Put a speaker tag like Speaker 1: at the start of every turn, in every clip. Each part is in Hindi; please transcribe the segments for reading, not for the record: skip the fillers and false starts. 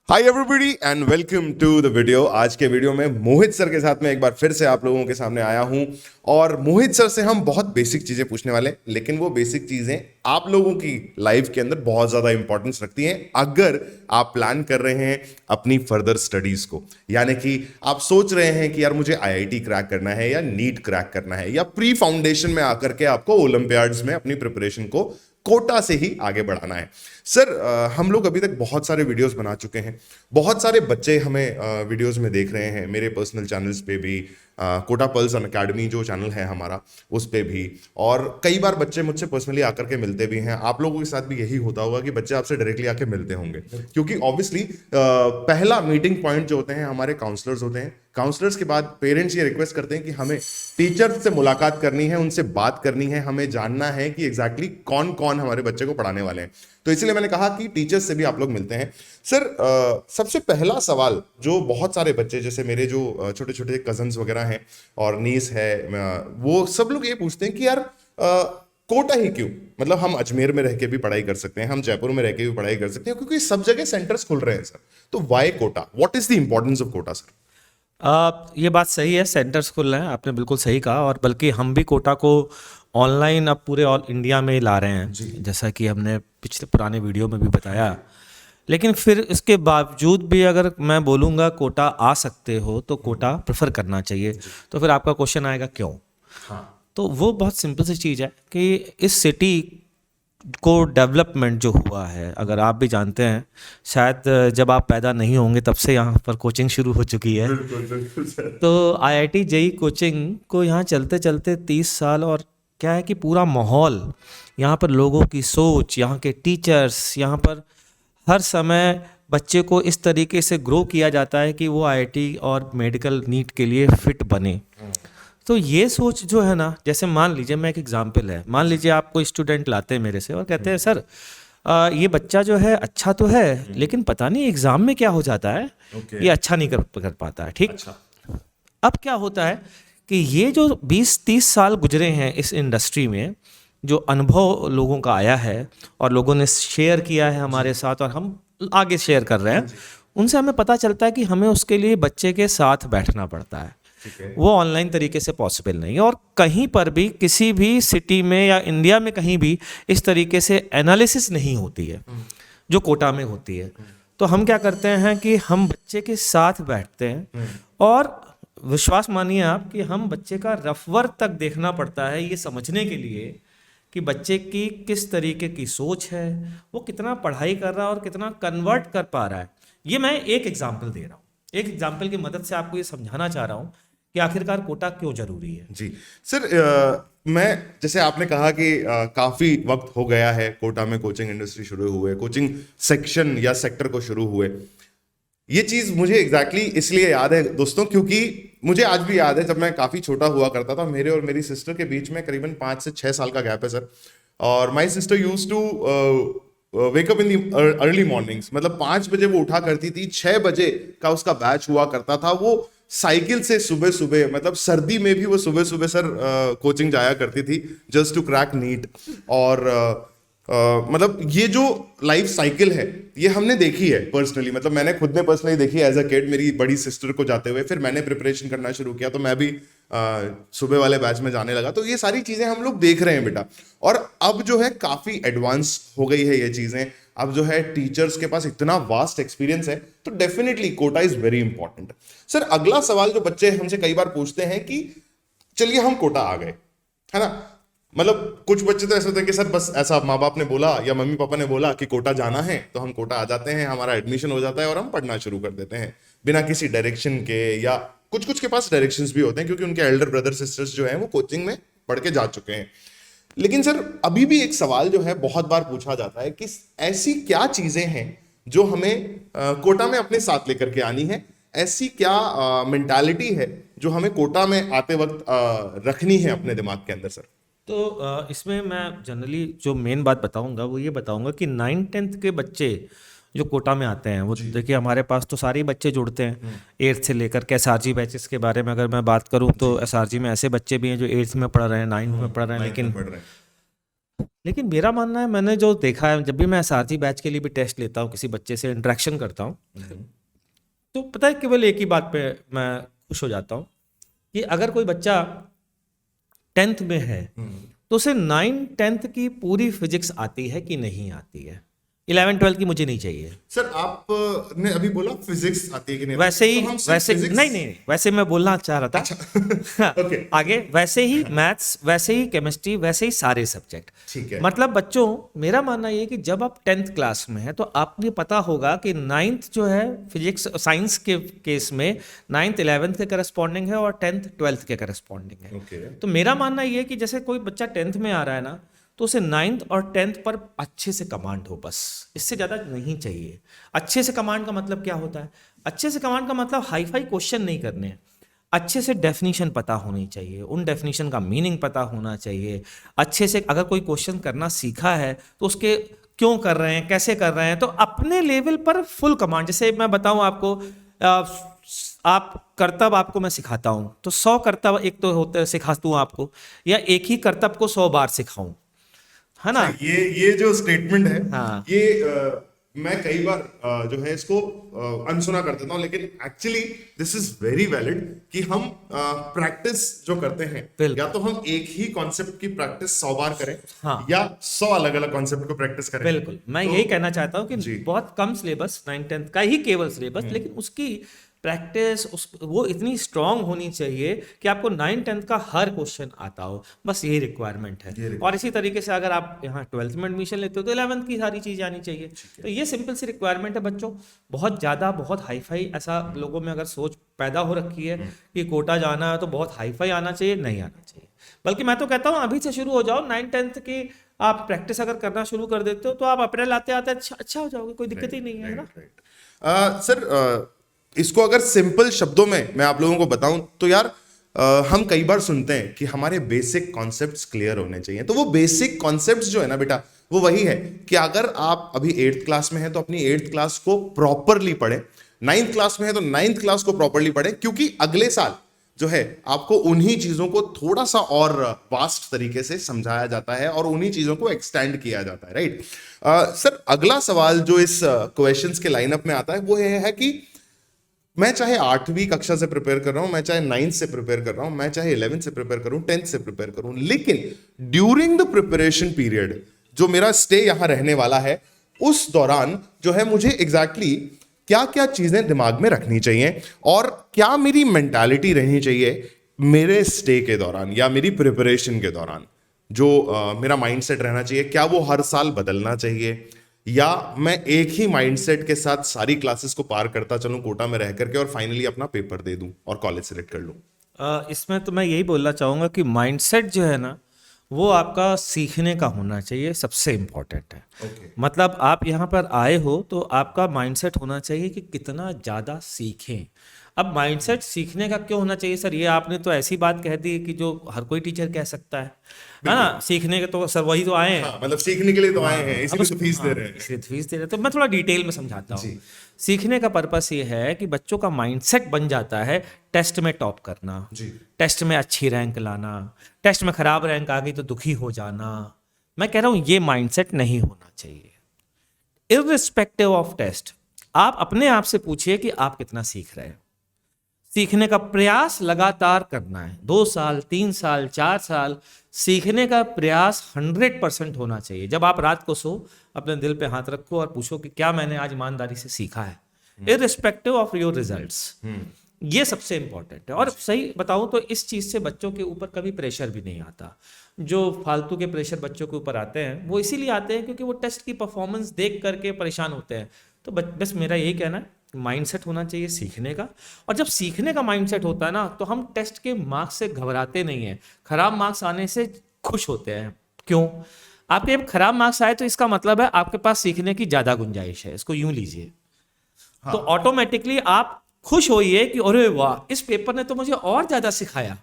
Speaker 1: Hi everybody and welcome to the video. आज के वीडियो में मोहित सर के साथ में एक बार फिर से आप लोगों के सामने आया हूं और मोहित सर से हम बहुत बेसिक चीजें पूछने वाले हैं, लेकिन वो बेसिक चीजें आप लोगों की लाइफ के अंदर बहुत ज्यादा इंपॉर्टेंस रखती हैं अगर आप प्लान कर रहे हैं अपनी फर्दर स्टडीज को। यानी कि आप सोच रहे हैं कि यार मुझे आईआईटी क्रैक करना है या नीट क्रैक करना है या प्री फाउंडेशन में आकर के आपको ओलंपियाड्स में अपनी प्रिपरेशन को कोटा से ही आगे बढ़ाना है। सर हम लोग अभी तक बहुत सारे वीडियोस बना चुके हैं, बहुत सारे बच्चे हमें वीडियोस में देख रहे हैं, मेरे पर्सनल चैनल्स पे भी, कोटा पल्स अकेडमी जो चैनल है हमारा उस पे भी, और कई बार बच्चे मुझसे पर्सनली आकर के मिलते भी हैं। आप लोगों के साथ भी यही होता होगा कि बच्चे आपसे डायरेक्टली आके मिलते होंगे, क्योंकि ऑब्वियसली पहला मीटिंग पॉइंट जो होते हैं हमारे काउंसलर्स होते हैं। काउंसलर्स के बाद पेरेंट्स ये रिक्वेस्ट करते हैं कि हमें टीचर्स से मुलाकात करनी है, उनसे बात करनी है, हमें जानना है कि एग्जैक्टली कौन कौन हमारे बच्चे को पढ़ाने वाले हैं। तो इसलिए मैंने कहा कि टीचर्स से भी आप लोग मिलते हैं। सर सबसे पहला सवाल जो बहुत सारे बच्चे, जैसे मेरे जो छोटे छोटे कजन्स वगैरह हैं और नीस है, वो सब लोग ये पूछते हैं कि यार कोटा ही क्यों? मतलब हम अजमेर में रह के भी पढ़ाई कर सकते हैं, हम जयपुर में रह के भी पढ़ाई कर सकते हैं, क्योंकि सब जगह सेंटर्स खुल रहे हैं सर। तो why Kota? What is the importance of Kota sir?
Speaker 2: ये बात सही है, सेंटर्स खुल रहे हैं, आपने बिल्कुल सही कहा। और बल्कि हम भी कोटा को ऑनलाइन अब पूरे ऑल इंडिया में ही ला रहे हैं, जैसा कि हमने पिछले पुराने वीडियो में भी बताया। लेकिन फिर इसके बावजूद भी अगर मैं बोलूँगा कोटा आ सकते हो तो कोटा प्रेफर करना चाहिए। तो फिर आपका क्वेश्चन आएगा क्यों? तो वो बहुत सिंपल सी चीज़ है कि इस सिटी को डेवलपमेंट जो हुआ है, अगर आप भी जानते हैं, शायद जब आप पैदा नहीं होंगे तब से यहाँ पर कोचिंग शुरू हो चुकी है। तो आईआईटी जेई कोचिंग को यहाँ चलते चलते 30 साल, और क्या है कि पूरा माहौल, यहाँ पर लोगों की सोच, यहाँ के टीचर्स, यहाँ पर हर समय बच्चे को इस तरीके से ग्रो किया जाता है कि वो आईआईटी और मेडिकल नीट के लिए फिट बने। तो ये सोच जो है ना, जैसे मान लीजिए, मैं एक एग्जांपल है, मान लीजिए आप कोई स्टूडेंट लाते हैं मेरे से और कहते हैं सर ये बच्चा जो है अच्छा तो है, लेकिन पता नहीं एग्जाम में क्या हो जाता है, ये अच्छा नहीं कर पाता है। ठीक। अब क्या होता है कि ये जो 20-30 साल गुजरे हैं इस इंडस्ट्री में, जो अनुभव लोगों का आया है और लोगों ने शेयर किया है हमारे साथ और हम आगे शेयर कर रहे हैं, उनसे हमें पता चलता है कि हमें उसके लिए बच्चे के साथ बैठना पड़ता है। वो ऑनलाइन तरीके से पॉसिबल नहीं है, और कहीं पर भी किसी भी सिटी में या इंडिया में कहीं भी इस तरीके से एनालिसिस नहीं होती है जो कोटा में होती है। तो हम क्या करते हैं कि हम बच्चे के साथ बैठते हैं, और विश्वास मानिए आप कि हम बच्चे का रफ वर्क तक देखना पड़ता है, ये समझने के लिए कि बच्चे की किस तरीके की सोच है, वो कितना पढ़ाई कर रहा है और कितना कन्वर्ट कर पा रहा है। ये मैं एक एग्जाम्पल दे रहा हूँ, एक एग्जाम्पल की मदद से आपको ये समझाना चाह रहा हूँ कि आखिरकार कोटा क्यों जरूरी है।
Speaker 1: जी सर, मैं, जैसे आपने कहा कि काफी वक्त हो गया है कोटा में कोचिंग इंडस्ट्री शुरू हुए, कोचिंग सेक्शन या सेक्टर को शुरू हुए। ये चीज मुझे एग्जैक्टली इसलिए याद है दोस्तों, क्योंकि मुझे आज भी याद है जब मैं काफी छोटा हुआ करता था, मेरे और मेरी सिस्टर के बीच में करीबन 5 से 6 साल का गैप है सर। और my sister use to wake up in the early mornings, मतलब 5 बजे वो उठा करती थी, 6 बजे का उसका बैच हुआ करता था। वो साइकिल से सुबह सुबह, मतलब सर्दी में भी वो सुबह सुबह सर कोचिंग जाया करती थी, जस्ट टू क्रैक नीट। और मतलब ये जो लाइफ साइकिल है ये हमने देखी है पर्सनली, मतलब मैंने खुद ने पर्सनली देखी है एज अ किड, मेरी बड़ी सिस्टर को जाते हुए। फिर मैंने प्रिपरेशन करना शुरू किया तो मैं भी सुबह वाले बैच में जाने लगा। तो ये सारी चीजें हम लोग देख रहे हैं बेटा, और अब जो है काफी एडवांस हो गई है ये चीजें। अब जो है टीचर्स के पास इतना वास्ट एक्सपीरियंस है, तो definitely Kota is very important. Sir अगला सवाल जो बच्चे हमसे कई बार पूछते हैं कि चलिए हम कोटा आ गए, है ना, मतलब कुछ बच्चे तो ऐसे होते हैं कि सर बस ऐसा माँ बाप ने बोला या मम्मी पापा ने बोला कि कोटा जाना है, तो हम कोटा आ जाते हैं, हमारा एडमिशन हो जाता है और हम पढ़ना शुरू कर देते हैं बिना किसी डायरेक्शन के, या कुछ कुछ के पास डायरेक्शंस भी होते हैं क्योंकि उनके एल्डर ब्रदर सिस्टर्स जो हैं वो कोचिंग में पढ़ के जा चुके हैं। लेकिन सर अभी भी एक सवाल जो है बहुत बार पूछा जाता है कि ऐसी क्या चीजें हैं जो हमें कोटा में अपने साथ लेकर के आनी है, ऐसी क्या मेंटालिटी है जो हमें कोटा में आते वक्त रखनी है अपने दिमाग के अंदर सर?
Speaker 2: तो इसमें मैं जनरली जो मेन बात बताऊंगा वो ये बताऊंगा कि 9th-10th के बच्चे जो कोटा में आते हैं, वो देखिए हमारे पास तो सारे ही बच्चे जुड़ते हैं 8th से लेकर के। एसआरजी बैचेस के बारे में अगर मैं बात करूं तो एसआरजी में ऐसे बच्चे भी हैं जो 8th में पढ़ रहे हैं, 9th में पढ़ रहे हैं, लेकिन लेकिन मेरा मानना है, मैंने जो देखा है, जब भी मैं एसआरजी बैच के लिए भी टेस्ट लेता हूँ, किसी बच्चे से इंटरेक्शन करता हूँ, तो पता है केवल एक ही बात पे मैं खुश हो जाता हूँ कि अगर कोई बच्चा 10th में है तो उसे 9th-10th की पूरी फिजिक्स आती है कि नहीं आती है। 11th-12th की मुझे नहीं चाहिए।
Speaker 1: सर आप ने अभी बोला फिजिक्स आती है कि नहीं,
Speaker 2: वैसे ही
Speaker 1: तो हम सिर्फ
Speaker 2: वैसे
Speaker 1: physics-
Speaker 2: नहीं नहीं नहीं, वैसे मैं बोलना चाह रहा था। हाँ,
Speaker 1: ओके
Speaker 2: आगे वैसे ही मैथ्स, वैसे ही केमिस्ट्री, वैसे ही सारे सब्जेक्ट।
Speaker 1: ठीक है।
Speaker 2: मतलब बच्चों, मेरा मानना ये है कि जब आप 10th क्लास में हैं तो आपने पता होगा कि 9th जो है फिजिक्स साइंस के केस में 9th 11th के करस्पॉन्डिंग है और 10th 12th के करस्पॉन्डिंग है।
Speaker 1: ओके
Speaker 2: तो मेरा मानना ये है कि जैसे कोई बच्चा 10th में आ रहा है ना, तो उसे 9th और 10th पर अच्छे से कमांड हो, बस इससे ज़्यादा नहीं चाहिए। अच्छे से कमांड का मतलब क्या होता है? अच्छे से कमांड का मतलब हाई फाई क्वेश्चन नहीं करने हैं। अच्छे से डेफिनेशन पता होनी चाहिए, उन डेफिनेशन का मीनिंग पता होना चाहिए। अच्छे से अगर कोई क्वेश्चन करना सीखा है तो उसके क्यों कर रहे हैं, कैसे कर रहे हैं, तो अपने लेवल पर फुल कमांड। जैसे मैं बताऊं आपको, आप करतब आपको मैं सिखाता हूं तो 100 करतब एक तो होता है सिखाता हूं आपको, या एक ही करतब को 100 बार सिखाऊं, है ना?
Speaker 1: ये जो स्टेटमेंट है,
Speaker 2: हाँ
Speaker 1: ये मैं कई बार जो है इसको अनसुना कर देता हूँ, लेकिन actually this is very valid कि हम प्रैक्टिस जो करते हैं,
Speaker 2: बिल्कुल।
Speaker 1: या तो हम एक ही कॉन्सेप्ट की प्रैक्टिस 100 बार करें,
Speaker 2: हाँ
Speaker 1: या 100 अलग अलग कॉन्सेप्ट को प्रैक्टिस करें।
Speaker 2: बिल्कुल, मैं
Speaker 1: तो
Speaker 2: यही कहना चाहता हूँ कि
Speaker 1: जी
Speaker 2: बहुत कम सिलेबस 9th-10th का ही केवल सिलेबस, लेकिन उसकी प्रैक्टिस उस वो इतनी स्ट्रांग होनी चाहिए कि आपको 9th-10th का हर क्वेश्चन आता हो। बस यही रिक्वायरमेंट है।
Speaker 1: ये
Speaker 2: और इसी तरीके से अगर आप यहाँ 12th में एडमिशन लेते हो तो 11th की सारी चीज़ें आनी चाहिए। तो ये सिंपल सी रिक्वायरमेंट है बच्चों। बहुत ज़्यादा बहुत हाई फाई ऐसा लोगों में अगर सोच पैदा हो रखी है कि कोटा जाना है तो बहुत हाई फाई आना चाहिए, नहीं आना चाहिए। बल्कि मैं तो कहता हूँ अभी से शुरू हो जाओ। 9th-10th की आप प्रैक्टिस अगर करना शुरू कर देते हो तो आप अप्रैल आते आते अच्छा हो जाओगे, कोई दिक्कत ही नहीं है, है ना?
Speaker 1: सर इसको अगर सिंपल शब्दों में मैं आप लोगों को बताऊं तो यार, हम कई बार सुनते हैं कि हमारे बेसिक कॉन्सेप्ट्स क्लियर होने चाहिए। तो वो बेसिक कॉन्सेप्ट्स जो है ना बेटा, वो वही है कि अगर आप अभी 8th क्लास में हैं तो अपनी 8th क्लास को प्रॉपरली पढ़ें, 9th क्लास में है तो 9th क्लास को प्रॉपरली पढ़ें, क्योंकि अगले साल जो है आपको उन्हीं चीजों को थोड़ा सा और वास्ट तरीके से समझाया जाता है और उन्हीं चीजों को एक्सटेंड किया जाता है, राइट? सर अगला सवाल जो इस क्वेश्चंस के लाइनअप में आता है वो ये है कि मैं चाहे 8वीं कक्षा से प्रिपेयर कर रहा हूं, मैं चाहे 9th से प्रिपेयर कर रहा हूं, मैं चाहे 11th से प्रिपेयर करूं, 10th से प्रिपेयर करूं, लेकिन ड्यूरिंग द प्रिपरेशन पीरियड जो मेरा स्टे यहां रहने वाला है, उस दौरान जो है मुझे एग्जैक्टली क्या क्या चीजें दिमाग में रखनी चाहिए और क्या मेरी मेंटालिटी रहनी चाहिए मेरे स्टे के दौरान या मेरी प्रिपरेशन के दौरान, जो मेरा माइंडसेट रहना चाहिए, क्या वो हर साल बदलना चाहिए, या मैं एक ही माइंडसेट के साथ सारी क्लासेस को पार करता चलूं कोटा में रह करके और फाइनली अपना पेपर दे दूं और कॉलेज सेलेक्ट कर लूं?
Speaker 2: इसमें तो मैं यही बोलना चाहूँगा कि माइंडसेट जो है ना, वो आपका सीखने का होना चाहिए, सबसे इम्पोर्टेंट है।
Speaker 1: ओके
Speaker 2: मतलब आप यहाँ पर आए हो तो आपका माइंडसेट होना चाहिए कि कितना ज़्यादा सीखें। अब माइंडसेट सीखने का क्यों होना चाहिए सर? ये आपने तो ऐसी बात कह दी कि जो हर कोई टीचर कह सकता है ना? सीखने के तो सर वही तो आए हैं।
Speaker 1: हाँ, मतलब सीखने के लिए तो आए हैं,
Speaker 2: अब
Speaker 1: इसीलिए तो फीस दे
Speaker 2: हाँ,
Speaker 1: रहे हैं।
Speaker 2: इसलिए फीस दे रहे हैं। तो मैं थोड़ा डिटेल में समझाता हूँ।
Speaker 1: जी
Speaker 2: सीखने का पर्पस ये है कि बच्चों का माइंडसेट बन जाता है टेस्ट में टॉप करना,
Speaker 1: जी
Speaker 2: टेस्ट में अच्छी रैंक लाना, टेस्ट में खराब रैंक आ गई तो दुखी हो जाना। मैं कह रहा हूँ ये माइंडसेट नहीं होना चाहिए। इर्रिस्पेक्टिव ऑफ टेस्ट, आप अपने आप से पूछिए कि आप कितना सीख रहे हैं। सीखने का प्रयास लगातार करना है, 2 साल 3 साल 4 साल सीखने का प्रयास 100% होना चाहिए। जब आप रात को सो अपने दिल पे हाथ रखो और पूछो कि क्या मैंने आज ईमानदारी से सीखा है, इररिस्पेक्टिव ऑफ योर रिजल्ट्स। ये सबसे इंपॉर्टेंट है। और सही बताऊं तो इस चीज़ से बच्चों के ऊपर कभी प्रेशर भी नहीं आता। जो फालतू के प्रेशर बच्चों के ऊपर आते हैं वो इसीलिए आते हैं क्योंकि वो टेस्ट की परफॉर्मेंस देख करके परेशान होते हैं। तो बस मेरा यही कहना है, माइंडसेट होना चाहिए सीखने का। और जब सीखने का माइंडसेट होता है ना तो हम टेस्ट के मार्क्स से घबराते नहीं हैं, खराब मार्क्स आने से खुश होते हैं। क्यों? आपके जब खराब मार्क्स आए तो इसका मतलब है आपके पास सीखने की ज़्यादा गुंजाइश है, इसको यूं लीजिए। तो ऑटोमेटिकली आप खुश होइए कि अरे वाह, इस पेपर ने तो मुझे और ज़्यादा सिखाया।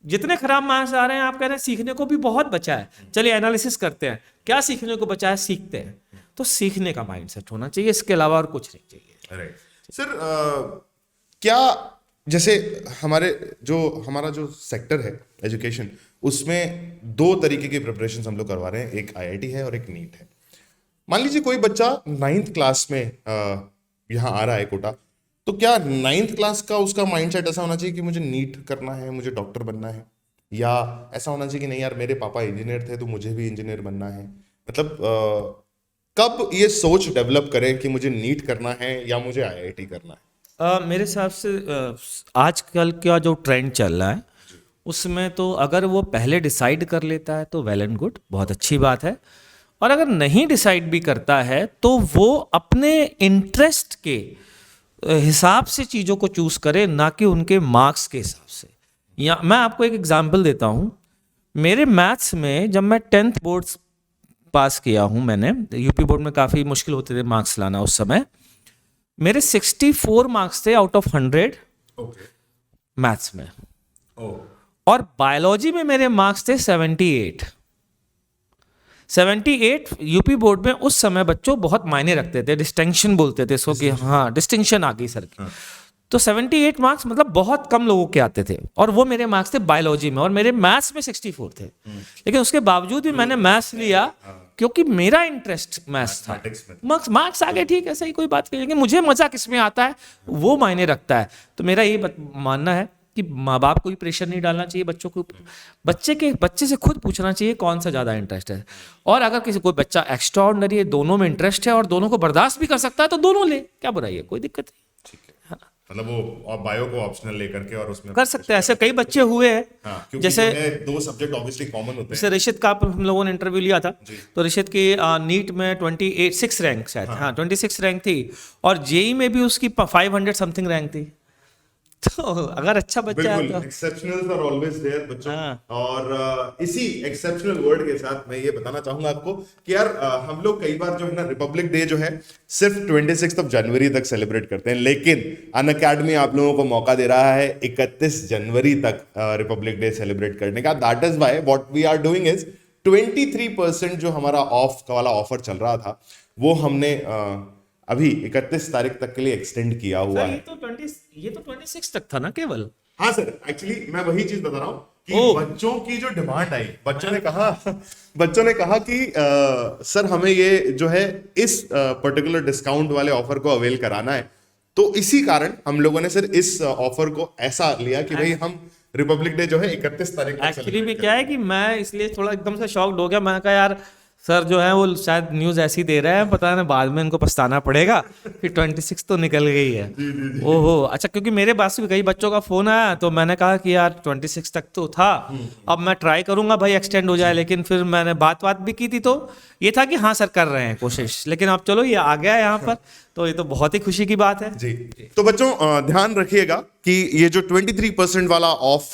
Speaker 2: जितने खराब मार्क्स आ रहे हैं आप कह रहे हैं सीखने को भी बहुत बचा है, चलिए एनालिसिस करते हैं क्या सीखने को बचा है, सीखते हैं। तो सीखने का माइंडसेट होना चाहिए, इसके अलावा और कुछ नहीं चाहिए।
Speaker 1: Right sir. क्या जैसे हमारा जो सेक्टर है एजुकेशन, उसमें 2 तरीके की प्रिपरेशन हम लोग करवा रहे हैं, एक IIT है और एक नीट है। मान लीजिए कोई बच्चा 9th क्लास में यहाँ आ रहा है कोटा, तो क्या 9th क्लास का उसका माइंडसेट ऐसा होना चाहिए कि मुझे नीट करना है, मुझे डॉक्टर बनना है, या ऐसा होना चाहिए कि नहीं यार मेरे पापा इंजीनियर थे तो मुझे भी इंजीनियर बनना है? मतलब कब ये सोच डेवलप करें कि मुझे नीट करना है या मुझे IIT करना है?
Speaker 2: मेरे हिसाब से आजकल का जो ट्रेंड चल रहा है उसमें तो अगर वो पहले डिसाइड कर लेता है तो वेल एंड गुड, बहुत अच्छी बात है। और अगर नहीं डिसाइड भी करता है तो वो अपने इंटरेस्ट के हिसाब से चीज़ों को चूज़ करे, ना कि उनके मार्क्स के हिसाब से। या मैं आपको एक एग्जांपल देता हूँ। मेरे मैथ्स में जब मैं 10th बोर्ड्स पास किया हूँ मैंने, यूपी बोर्ड में काफ़ी मुश्किल होते थे मार्क्स लाना उस समय, मेरे 64 मार्क्स थे आउट ऑफ 100 मैथ्स में। और बायोलॉजी में मेरे मार्क्स थे 78 यूपी बोर्ड में। उस समय बच्चों बहुत मायने रखते थे, डिस्टिंक्शन बोलते थे इसको कि हाँ डिस्टिंक्शन आ गई सर की। तो 78 मार्क्स मतलब बहुत कम लोगों के आते थे, और वो मेरे मार्क्स थे बायोलॉजी में, और मेरे मैथ्स में 64 थे। लेकिन उसके बावजूद भी मैंने मैथ्स लिया क्योंकि मेरा इंटरेस्ट मैथ्स था। मार्क्स आ गए, ठीक है, सही, कोई बात नहीं, लेकिन मुझे मजा किस में आता है वो मायने रखता है। तो मेरा ये मानना है कि माँ बाप को भी प्रेशर नहीं डालना चाहिए बच्चों को, बच्चे से खुद पूछना चाहिए कौन सा ज़्यादा इंटरेस्ट है। और अगर किसी कोई बच्चा एक्स्ट्राऑर्डिनरी है, दोनों में इंटरेस्ट है और दोनों को बर्दाश्त भी कर सकता है, तो दोनों ले, क्या बुराई है, कोई दिक्कत नहीं।
Speaker 1: मतलब वो और बायो को ऑप्शनल लेकर के और उसमें
Speaker 2: कर सकते हैं, ऐसे कई बच्चे हुए हैं।
Speaker 1: क्योंकि
Speaker 2: जैसे
Speaker 1: जो है 2 सब्जेक्ट ऑब्वियसली कॉमन होते हैं।
Speaker 2: जैसे ऋषित का हम लोगों ने इंटरव्यू लिया था, तो ऋषित की नीट में 26 रैंक शायद, हाँ 26 रैंक थी, और जेई में भी उसकी 500 समथिंग रैंक थी। तो अगर अच्छा बच्चा है तो
Speaker 1: एक्सेप्शनल्स आर ऑलवेज देयर बच्चों। और इसी एक्सेप्शनल वर्ड के साथ मैं ये बताना चाहूंगा आपको कि यार हम लोग कई बार जो है ना रिपब्लिक डे जो है सिर्फ 26 जनवरी तक सेलिब्रेट करते हैं, लेकिन अनअकैडमी आप लोगों को मौका दे रहा है 31 जनवरी तक रिपब्लिक डे सेलिब्रेट करने का। That is why what we are doing is 23% जो हमारा ऑफ वाला ऑफर चल रहा था वो हमने अभी 31 तारीख तक के लिए एक्सटेंड किया हुआ है।
Speaker 2: ये तो 26 तक था ना केवल।
Speaker 1: हाँ सर, एक्चुअली मैं वही चीज बता रहा हूँ कि बच्चों की जो डिमांड आई, बच्चों ने कहा कि सर हमें ये जो है इस पर्टिकुलर डिस्काउंट वाले ऑफर को अवेल कराना है। तो इसी कारण हम लोगों ने सर इस ऑफर को ऐसा लिया कि भाई हम रिपब्लिक डे जो है 31 तारीख तक
Speaker 2: एक्चुअली में क्या है कि मैं इसलिए थोड़ा एकदम से शॉक्ड हो गया। मैंने कहा यार सर जो है वो शायद न्यूज़ ऐसी दे रहे हैं, पता नहीं बाद में इनको पछताना पड़ेगा कि 26 तो निकल गई है। ओहो, अच्छा, क्योंकि मेरे पास भी कई बच्चों का फ़ोन आया, तो मैंने कहा कि यार 26 तक तो था, अब मैं ट्राई करूंगा भाई एक्सटेंड हो जाए। लेकिन फिर मैंने बात भी की थी, तो ये था कि हाँ सर कर रहे हैं कोशिश, लेकिन अब चलो ये आ गया यहाँ पर, तो ये तो बहुत ही खुशी की बात है
Speaker 1: जी। तो बच्चों ध्यान रखिएगा कि ये जो 23% वाला ऑफ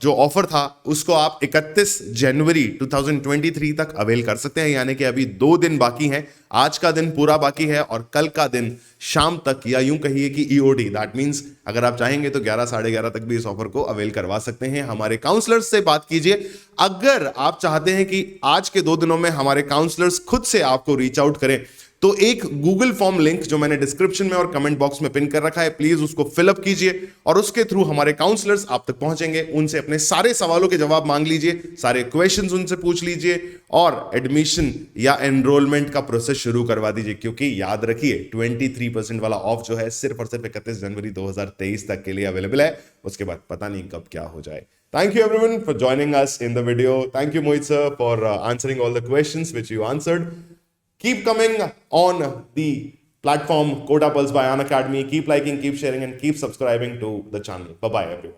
Speaker 1: जो ऑफर था उसको आप 31 जनवरी 2023 तक अवेल कर सकते हैं, यानी कि अभी 2 दिन बाकी हैं। आज का दिन पूरा बाकी है और कल का दिन शाम तक, या यूं कहिए कि EOD, दैट मींस अगर आप चाहेंगे तो 11 साढ़े 11 तक भी इस ऑफर को अवेल करवा सकते हैं। हमारे काउंसलर्स से बात कीजिए। अगर आप चाहते हैं कि आज के 2 दिनों में हमारे काउंसलर्स खुद से आपको रीच आउट करें, तो एक गूगल फॉर्म लिंक जो मैंने डिस्क्रिप्शन में और कमेंट बॉक्स में पिन कर रखा है, प्लीज उसको फिलअप कीजिए और उसके थ्रू हमारे काउंसलर्स आप तक पहुंचेंगे। उनसे अपने सारे सवालों के जवाब मांग लीजिए, सारे क्वेश्चंस उनसे पूछ लीजिए और एडमिशन या एनरोलमेंट का प्रोसेस शुरू करवा दीजिए। क्योंकि याद रखिए 23% वाला ऑफ जो है सिर्फ और सिर्फ 31 जनवरी 2023 तक के लिए अवेलेबल है। उसके बाद पता नहीं कब क्या हो जाए। Thank you everyone for joining us in the video. Thank you Mohit sir for answering all the questions which you answered. Keep coming on the platform Kota Pulse by Unacademy. Keep liking, keep sharing and keep subscribing to the channel. Bye bye everyone.